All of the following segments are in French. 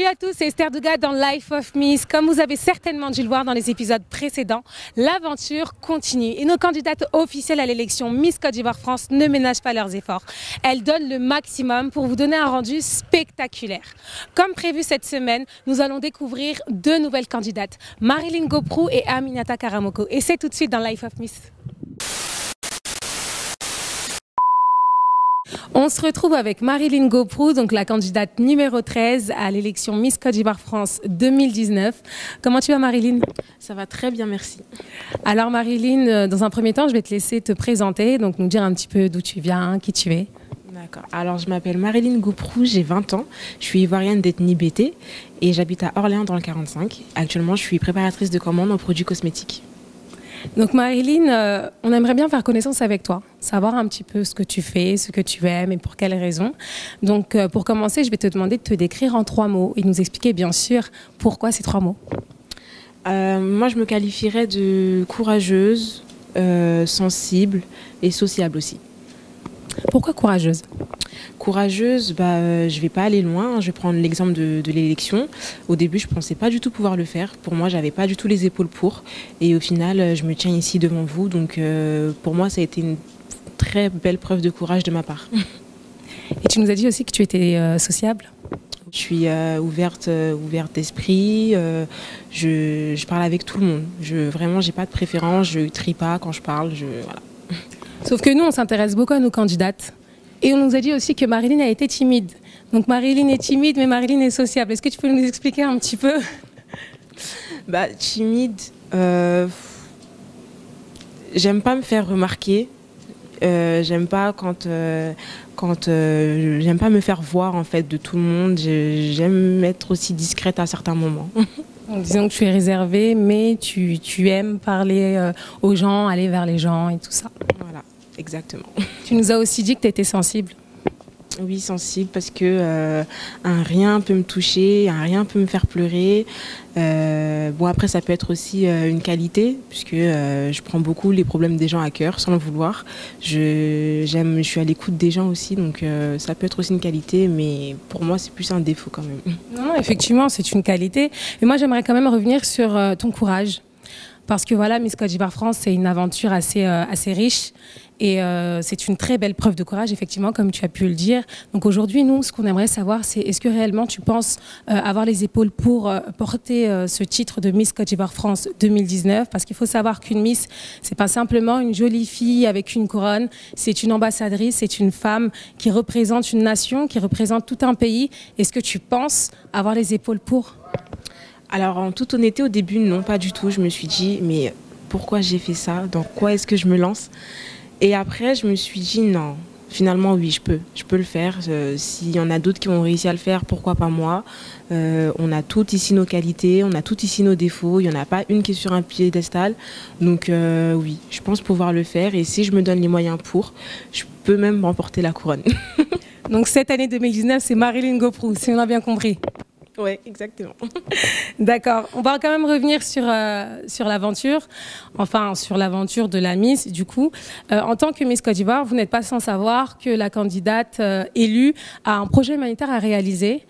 à tous, c'est Esther Douga dans Life of Miss. Comme vous avez certainement dû le voir dans les épisodes précédents, l'aventure continue et nos candidates officielles à l'élection Miss Côte d'Ivoire France ne ménagent pas leurs efforts. Elles donnent le maximum pour vous donner un rendu spectaculaire. Comme prévu cette semaine, nous allons découvrir deux nouvelles candidates, Marilyn Goprou et Aminata Karamoko. Et c'est tout de suite dans Life of Miss. On se retrouve avec Marilyn Goprou, donc la candidate numéro 13 à l'élection Miss Côte d'Ivoire France 2019. Comment tu vas, Marilyn? Ça va très bien, merci. Alors Marilyn, dans un premier temps, je vais te laisser te présenter, donc nous dire un petit peu d'où tu viens, qui tu es. D'accord. Alors je m'appelle Marilyn Goprou, j'ai 20 ans, je suis ivoirienne d'ethnie BT et j'habite à Orléans dans le 45. Actuellement, je suis préparatrice de commandes en produits cosmétiques. Donc Marilyn, on aimerait bien faire connaissance avec toi, savoir un petit peu ce que tu fais, ce que tu aimes et pour quelles raisons. Donc pour commencer, je vais te demander de te décrire en 3 mots et nous expliquer bien sûr pourquoi ces 3 mots. Moi, je me qualifierais de courageuse, sensible et sociable aussi. Pourquoi courageuse? Courageuse, je ne vais pas aller loin. Je vais prendre l'exemple de l'élection. Au début, je ne pensais pas du tout pouvoir le faire. Pour moi, je n'avais pas du tout les épaules pour. Et au final, je me tiens ici devant vous. Donc, pour moi, ça a été une très belle preuve de courage de ma part. Et tu nous as dit aussi que tu étais sociable? Je suis ouverte d'esprit. Je parle avec tout le monde. Vraiment, je n'ai pas de préférence. Je ne trie pas quand je parle. Voilà. Sauf que nous, on s'intéresse beaucoup à nos candidates. Et on nous a dit aussi que Marilyn a été timide. Donc Marilyn est timide, mais Marilyn est sociable. Est-ce que tu peux nous expliquer un petit peu? Timide, j'aime pas me faire remarquer. J'aime pas j'aime pas me faire voir en fait de tout le monde. J'aime être aussi discrète à certains moments. Donc, disons que tu es réservée, mais tu aimes parler aux gens, aller vers les gens et tout ça. Voilà, exactement. Tu nous as aussi dit que tu étais sensible. Oui, sensible parce que un rien peut me toucher, un rien peut me faire pleurer. Bon, après, ça peut être aussi une qualité puisque je prends beaucoup les problèmes des gens à cœur sans le vouloir. Je suis à l'écoute des gens aussi, donc ça peut être aussi une qualité, mais pour moi, c'est plus un défaut quand même. Non, effectivement, c'est une qualité. Mais moi, j'aimerais quand même revenir sur ton courage. Parce que voilà, Miss Côte d'Ivoire France, c'est une aventure assez riche. Et c'est une très belle preuve de courage, effectivement, comme tu as pu le dire. Donc aujourd'hui, nous, ce qu'on aimerait savoir, c'est est-ce que réellement tu penses avoir les épaules pour porter ce titre de Miss Côte d'Ivoire France 2019? Parce qu'il faut savoir qu'une Miss, c'est pas simplement une jolie fille avec une couronne, c'est une ambassadrice, c'est une femme qui représente une nation, qui représente tout un pays. Est-ce que tu penses avoir les épaules pour? Alors, en toute honnêteté, au début, non, pas du tout. Je me suis dit, mais pourquoi j'ai fait ça? Dans quoi est-ce que je me lance? Et après, je me suis dit, non, finalement, oui, je peux le faire. S'il y en a d'autres qui ont réussi à le faire, pourquoi pas moi? On a toutes ici nos qualités, on a toutes ici nos défauts. Il n'y en a pas une qui est sur un piédestal. Donc, oui, je pense pouvoir le faire. Et si je me donne les moyens pour, je peux même remporter la couronne. Donc, cette année 2019, c'est Marilyn Goprou, si on a bien compris. Oui, exactement. D'accord. On va quand même revenir sur l'aventure, enfin sur l'aventure de la Miss. Du coup, en tant que Miss Côte d'Ivoire, vous n'êtes pas sans savoir que la candidate élue a un projet humanitaire à réaliser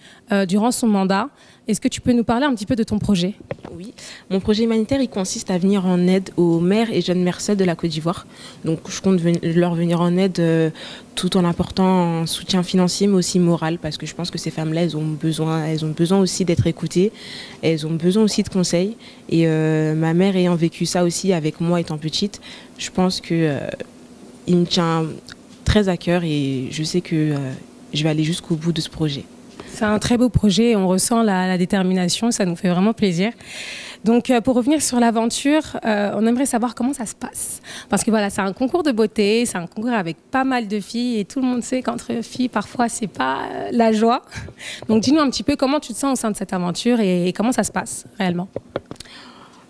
durant son mandat. Est-ce que tu peux nous parler un petit peu de ton projet? Oui, mon projet humanitaire, il consiste à venir en aide aux mères et jeunes mères seules de la Côte d'Ivoire. Donc, je compte leur venir en aide tout en apportant un soutien financier, mais aussi moral, parce que je pense que ces femmes-là, elles ont besoin aussi d'être écoutées, elles ont besoin aussi de conseils. Et ma mère ayant vécu ça aussi avec moi étant petite, je pense que il me tient très à cœur et je sais que je vais aller jusqu'au bout de ce projet. C'est un très beau projet, on ressent la détermination, ça nous fait vraiment plaisir. Donc pour revenir sur l'aventure, on aimerait savoir comment ça se passe. Parce que voilà, c'est un concours de beauté, c'est un concours avec pas mal de filles et tout le monde sait qu'entre filles, parfois, c'est pas la joie. Donc dis-nous un petit peu comment tu te sens au sein de cette aventure et comment ça se passe réellement.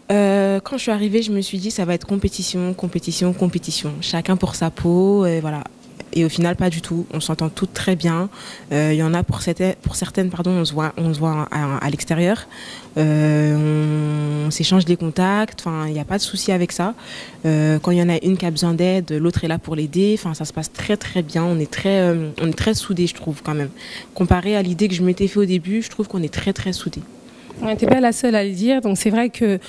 Quand je suis arrivée, je me suis dit ça va être compétition, compétition, compétition. Chacun pour sa peau, et voilà. Et au final, pas du tout. On s'entend toutes très bien. Il y en a pour certaines, pardon, on se voit à l'extérieur. On s'échange des contacts. Enfin, il n'y a pas de souci avec ça. Quand il y en a une qui a besoin d'aide, l'autre est là pour l'aider. Enfin, ça se passe très très bien. On est très soudés, je trouve, quand même. Comparé à l'idée que je m'étais fait au début, je trouve qu'on est très très soudés. Tu n'es pas la seule à le dire. Donc c'est vrai que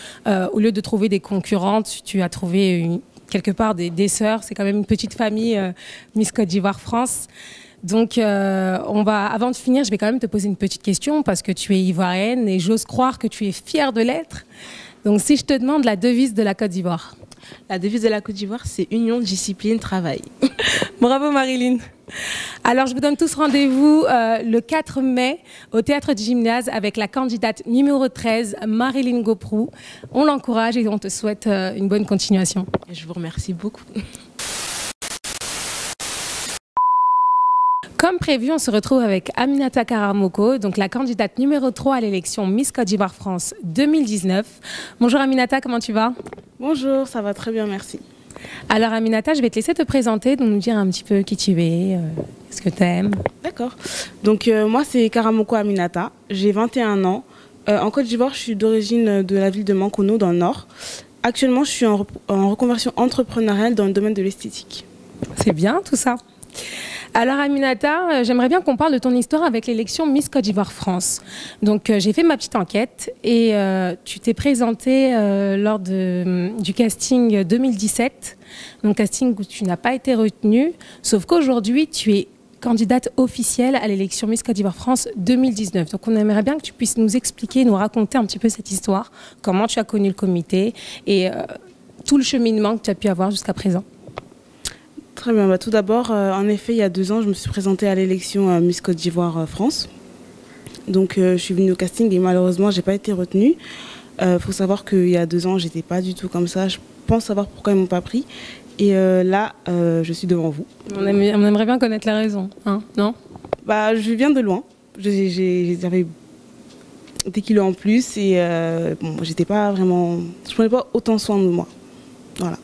au lieu de trouver des concurrentes, tu as trouvé quelque part des sœurs. C'est quand même une petite famille, Miss Côte d'Ivoire France. Donc, avant de finir, je vais quand même te poser une petite question parce que tu es ivoirienne et j'ose croire que tu es fière de l'être. Donc, si je te demande la devise de la Côte d'Ivoire. La devise de la Côte d'Ivoire, c'est union, discipline, travail. Bravo Marilyn. Alors, je vous donne tous rendez-vous le 4 mai au Théâtre du Gymnase avec la candidate numéro 13, Marilyn Goprou. On l'encourage et on te souhaite une bonne continuation. Je vous remercie beaucoup. Comme prévu, on se retrouve avec Aminata Karamoko, donc la candidate numéro 3 à l'élection Miss Côte d'Ivoire France 2019. Bonjour Aminata, comment tu vas? Bonjour, ça va très bien, merci. Alors Aminata, je vais te laisser te présenter, donc nous dire un petit peu qui tu es, ce que tu aimes. D'accord. Donc moi c'est Karamoko Aminata, j'ai 21 ans. En Côte d'Ivoire, je suis d'origine de la ville de Mankono dans le nord. Actuellement, je suis en reconversion entrepreneuriale dans le domaine de l'esthétique. C'est bien tout ça. Alors Aminata, j'aimerais bien qu'on parle de ton histoire avec l'élection Miss Côte d'Ivoire France. Donc j'ai fait ma petite enquête et tu t'es présentée lors du casting 2017, donc casting où tu n'as pas été retenue, sauf qu'aujourd'hui tu es candidate officielle à l'élection Miss Côte d'Ivoire France 2019. Donc on aimerait bien que tu puisses nous expliquer, nous raconter un petit peu cette histoire, comment tu as connu le comité et tout le cheminement que tu as pu avoir jusqu'à présent. Très bien. Tout d'abord, en effet, il y a 2 ans, je me suis présentée à l'élection Miss Côte d'Ivoire France. Donc, je suis venue au casting et malheureusement, je n'ai pas été retenue. Faut savoir qu'il y a 2 ans, je n'étais pas du tout comme ça. Je pense savoir pourquoi ils ne m'ont pas pris. Et là, je suis devant vous. On aimerait bien connaître la raison, hein, non? Je viens de loin. J'avais des kilos en plus et j'étais pas vraiment... Je ne prenais pas autant soin de moi. Voilà.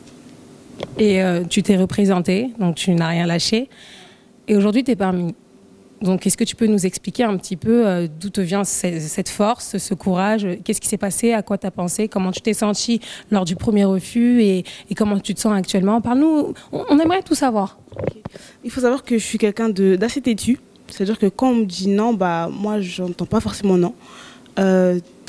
Et tu t'es représentée, donc tu n'as rien lâché. Et aujourd'hui, tu es parmi nous. Donc, est-ce que tu peux nous expliquer un petit peu d'où te vient cette force, ce courage? Qu'est-ce qui s'est passé? À quoi tu as pensé? Comment tu t'es sentie lors du premier refus et comment tu te sens actuellement? Parle-nous, on aimerait tout savoir. Okay. Il faut savoir que je suis quelqu'un d'assez têtu. C'est-à-dire que quand on me dit non, moi, je n'entends pas forcément non.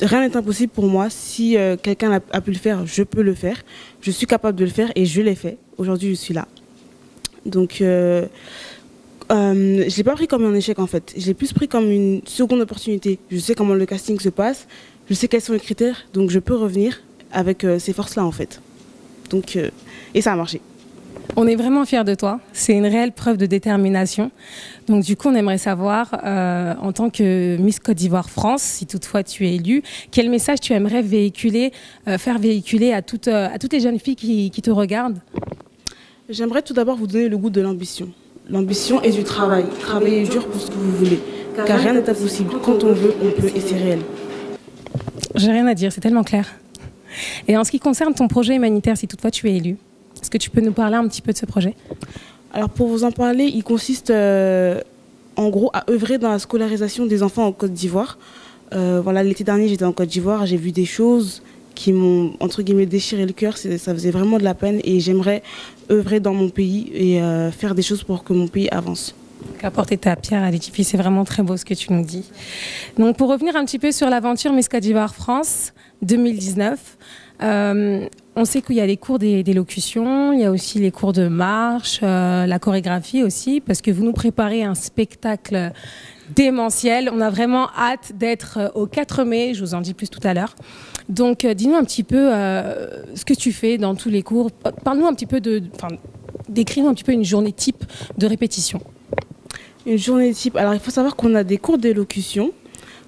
Rien n'est impossible pour moi. Si quelqu'un a pu le faire, je peux le faire. Je suis capable de le faire et je l'ai fait. Aujourd'hui, je suis là. Donc, je ne l'ai pas pris comme un échec en fait. Je l'ai plus pris comme une seconde opportunité. Je sais comment le casting se passe. Je sais quels sont les critères. Donc, je peux revenir avec ces forces-là en fait. Donc, et ça a marché. On est vraiment fiers de toi. C'est une réelle preuve de détermination. Donc du coup, on aimerait savoir, en tant que Miss Côte d'Ivoire France, si toutefois tu es élue, quel message tu aimerais faire véhiculer à toutes les jeunes filles qui te regardent? J'aimerais tout d'abord vous donner le goût de l'ambition. L'ambition et du travail. Travaillez dur pour ce que vous voulez. Car rien n'est impossible. Quand on veut, on peut et c'est réel. J'ai rien à dire, c'est tellement clair. Et en ce qui concerne ton projet humanitaire, si toutefois tu es élue, est-ce que tu peux nous parler un petit peu de ce projet? Alors pour vous en parler, il consiste en gros à œuvrer dans la scolarisation des enfants en Côte d'Ivoire. L'été dernier j'étais en Côte d'Ivoire, j'ai vu des choses qui m'ont entre guillemets déchiré le cœur, ça faisait vraiment de la peine et j'aimerais œuvrer dans mon pays et faire des choses pour que mon pays avance. Apporter ta pierre à l'édifice, c'est vraiment très beau ce que tu nous dis. Donc pour revenir un petit peu sur l'aventure Miss Côte d'Ivoire France 2019, on sait qu'il y a les cours d'élocution, il y a aussi les cours de marche, la chorégraphie aussi, parce que vous nous préparez un spectacle démentiel. On a vraiment hâte d'être au 4 mai, je vous en dis plus tout à l'heure. Donc dis-nous un petit peu ce que tu fais dans tous les cours. Parle-nous un petit peu décris-nous un petit peu une journée type de répétition. Une journée type, alors il faut savoir qu'on a des cours d'élocution.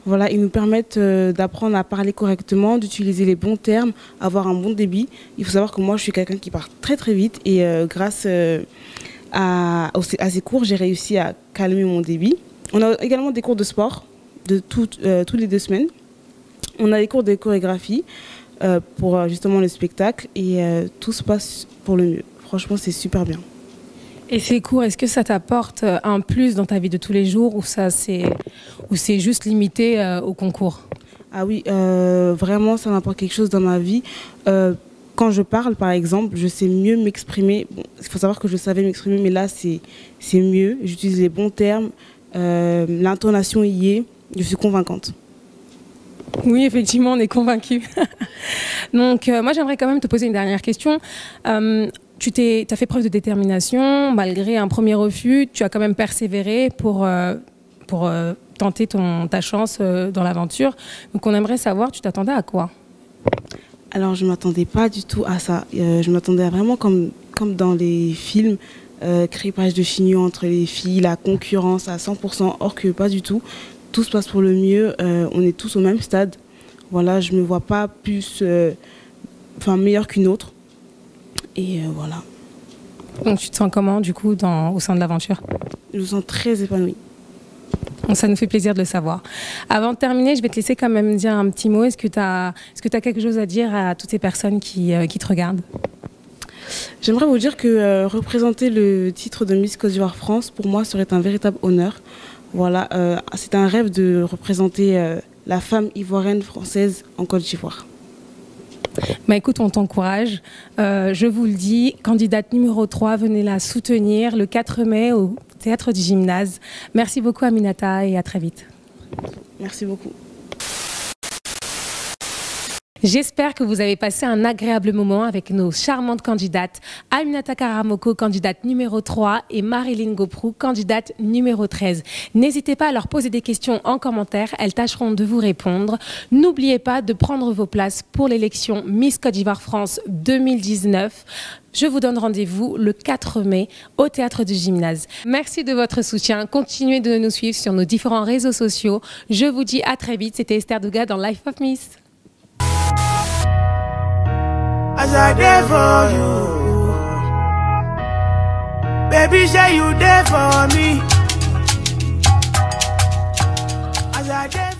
Voilà, ils nous permettent d'apprendre à parler correctement, d'utiliser les bons termes, avoir un bon débit. Il faut savoir que moi, je suis quelqu'un qui parle très très vite et grâce à ces cours, j'ai réussi à calmer mon débit. On a également des cours de sport toutes les 2 semaines. On a des cours de chorégraphie pour justement le spectacle et tout se passe pour le mieux. Franchement, c'est super bien. Et ces cours, est-ce que ça t'apporte un plus dans ta vie de tous les jours ou c'est juste limité au concours? Ah oui, vraiment, ça m'apporte quelque chose dans ma vie. Quand je parle, par exemple, je sais mieux m'exprimer. Bon, il faut savoir que je savais m'exprimer, mais là, c'est mieux. J'utilise les bons termes, l'intonation y est, je suis convaincante. Oui, effectivement, on est convaincus. Donc, moi, j'aimerais quand même te poser une dernière question. Tu as fait preuve de détermination, malgré un premier refus, tu as quand même persévéré pour tenter ta chance dans l'aventure. Donc, on aimerait savoir, tu t'attendais à quoi? Alors, je ne m'attendais pas du tout à ça. Je m'attendais à vraiment comme dans les films, crépage de chignons entre les filles, la concurrence à 100%, or que pas du tout. Tout se passe pour le mieux, on est tous au même stade. Voilà, je ne me vois pas plus, meilleure qu'une autre. Et voilà. Donc tu te sens comment du coup au sein de l'aventure? Je me sens très épanouie. Ça nous fait plaisir de le savoir. Avant de terminer, je vais te laisser quand même dire un petit mot. Est-ce que tu as quelque chose à dire à toutes ces personnes qui te regardent? J'aimerais vous dire que représenter le titre de Miss Côte d'Ivoire France, pour moi, serait un véritable honneur. Voilà, c'est un rêve de représenter la femme ivoirienne française en Côte d'Ivoire. Bah écoute, on t'encourage. Je vous le dis, candidate numéro 3, venez la soutenir le 4 mai au Théâtre du Gymnase. Merci beaucoup Aminata et à très vite. Merci beaucoup. J'espère que vous avez passé un agréable moment avec nos charmantes candidates Aminata Karamoko, candidate numéro 3 et Marilyn Goprou, candidate numéro 13. N'hésitez pas à leur poser des questions en commentaire, elles tâcheront de vous répondre. N'oubliez pas de prendre vos places pour l'élection Miss Côte d'Ivoire France 2019. Je vous donne rendez-vous le 4 mai au Théâtre du Gymnase. Merci de votre soutien. Continuez de nous suivre sur nos différents réseaux sociaux. Je vous dis à très vite. C'était Esther Douga dans Life of Miss. As I there for you, baby, say you there for me. As I there